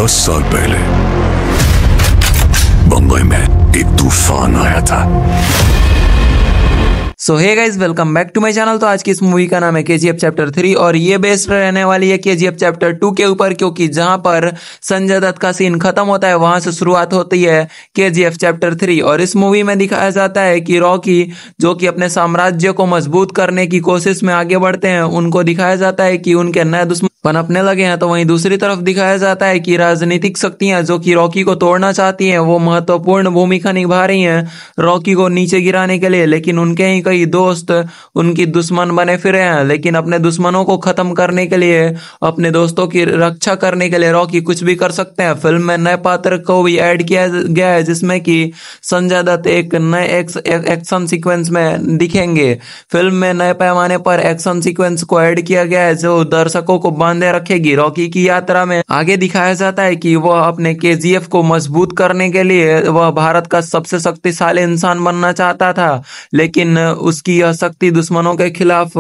10 साल पहले बंबई में एक तूफान आया था। So hey guys, welcome back to my channel. तो आज की इस मूवी का नाम है केजीएफ चैप्टर 3 और ये बेस्ड रहने वाली है केजीएफ चैप्टर 2 के ऊपर, क्योंकि जहां पर संजय दत्त का सीन खत्म होता है वहां से शुरुआत होती है केजीएफ चैप्टर 3। और इस मूवी में दिखाया जाता है कि रॉकी जो कि अपने साम्राज्य को मजबूत करने की कोशिश में आगे बढ़ते हैं, उनको दिखाया जाता है कि उनके नए दुश्मन पनपने लगे हैं। तो वहीं दूसरी तरफ दिखाया जाता है कि राजनीतिक शक्तियां जो कि रॉकी को तोड़ना चाहती हैं वो महत्वपूर्ण भूमिका निभा रही हैं रॉकी को नीचे गिराने के लिए, लेकिन उनके ही कई दोस्त उनकी दुश्मन बने फिरे हैं। लेकिन अपने दुश्मनों को खत्म करने के लिए, अपने दोस्तों की रक्षा करने के लिए रॉकी कुछ भी कर सकते हैं। फिल्म में नए पात्र को भी ऐड किया गया है जिसमें कि संजय दत्त एक नए एक्शन सीक्वेंस में दिखेंगे। फिल्म में नए पैमाने पर एक्शन सीक्वेंस को ऐड किया गया है जो दर्शकों को बांधे रखेगी रॉकी की यात्रा में। आगे दिखाया जाता है कि वह अपने केजीएफ को मजबूत करने के लिए वह भारत का सबसे शक्तिशाली इंसान बनना चाहता था, लेकिन उसकी यह शक्ति दुश्मनों के खिलाफ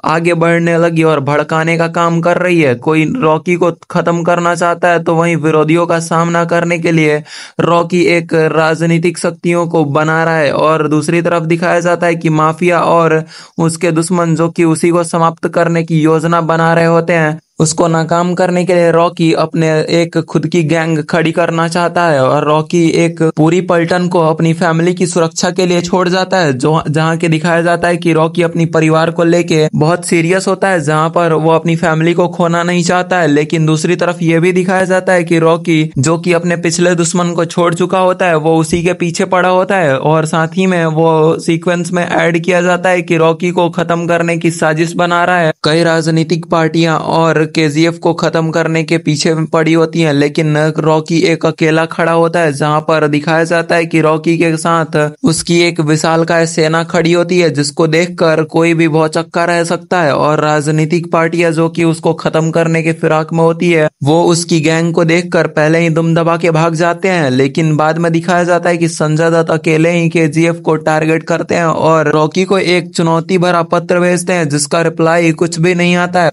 आगे बढ़ने लगी और भड़काने का काम कर रही है। कोई रॉकी को खत्म करना चाहता है तो वहीं विरोधियों का सामना करने के लिए रॉकी एक राजनीतिक शक्तियों को बना रहा है। और दूसरी तरफ दिखाया जाता है कि माफिया और उसके दुश्मन जो कि उसी को समाप्त करने की योजना बना रहे होते हैं, उसको नाकाम करने के लिए रॉकी अपने एक खुद की गैंग खड़ी करना चाहता है। और रॉकी एक पूरी पलटन को अपनी फैमिली की सुरक्षा के लिए छोड़ जाता है, जो जहाँ के दिखाया जाता है कि रॉकी अपनी परिवार को लेके बहुत सीरियस होता है, जहाँ पर वो अपनी फैमिली को खोना नहीं चाहता है। लेकिन दूसरी तरफ ये भी दिखाया जाता है कि रॉकी जो कि अपने पिछले दुश्मन को छोड़ चुका होता है वो उसी के पीछे पड़ा होता है। और साथ ही में वो सीक्वेंस में ऐड किया जाता है कि रॉकी को खत्म करने की साजिश बना रहा है। कई राजनीतिक पार्टियां और केजीएफ को खत्म करने के पीछे पड़ी होती हैं, लेकिन रॉकी एक अकेला खड़ा होता है, जहां पर दिखाया जाता है कि रॉकी के साथ उसकी एक विशालकाय सेना खड़ी होती है जिसको देखकर कोई भी भौचक्का रह सकता है। और राजनीतिक पार्टियां जो कि उसको खत्म करने के फिराक में होती है वो उसकी गैंग को देखकर पहले ही दुम दबा के भाग जाते हैं, लेकिन बाद में दिखाया जाता है कि संजय दत्त अकेले ही केजीएफ को टारगेट करते हैं और रॉकी को एक चुनौती भरा पत्र भेजते हैं जिसका रिप्लाई कुछ भी नहीं आता है।